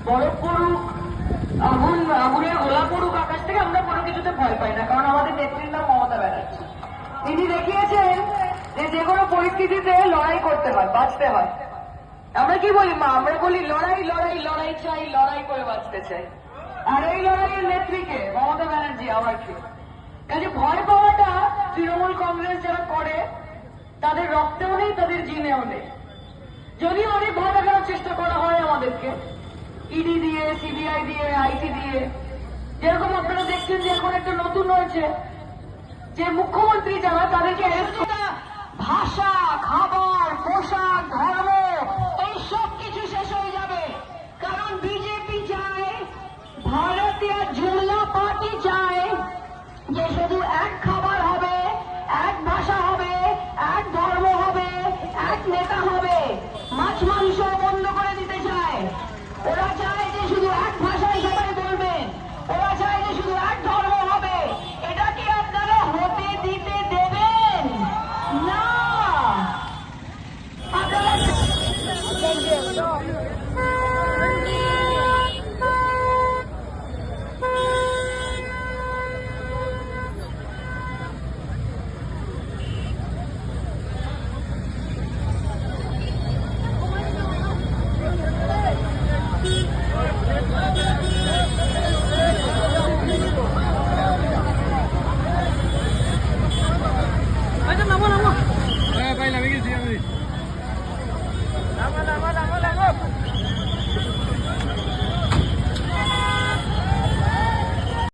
বরফ পড়ুক, আগুনের গোলা পড়ুক আকাশ থেকে, আমরা কোনো কিছুতে ভয় পাই না, কারণ আমাদের নেত্রীর নাম মমতা ব্যানার্জি। তিনি দেখিয়েছেন যে কোনো পরিস্থিতিতে লড়াই করতে হয়, বাঁচতে হয়। আমরা কি বলি মা? আমরা বলি লড়াই লড়াই লড়াই চাই, লড়াই করে বাঁচতে চাই। আর এই লড়াইয়ের নেত্রীকে মমতা ব্যানার্জি আবার কি? কাজে ভয় পাওয়াটা তৃণমূল কংগ্রেস যারা করে তাদের রক্তেও নেই, তাদের জিনেও নেই। যদিও অনেক ভয় দেখানোর চেষ্টা করা হয় আমাদেরকে, ইডি দিয়ে, সিবিআই দিয়ে, আইটি দিয়ে। যেরকম আপনারা দেখছেন যে এখন একটা নতুন হয়েছে যে মুখ্যমন্ত্রী যারা, তাদেরকে ভাষা, খাবার, পোশাক, ধর্ম,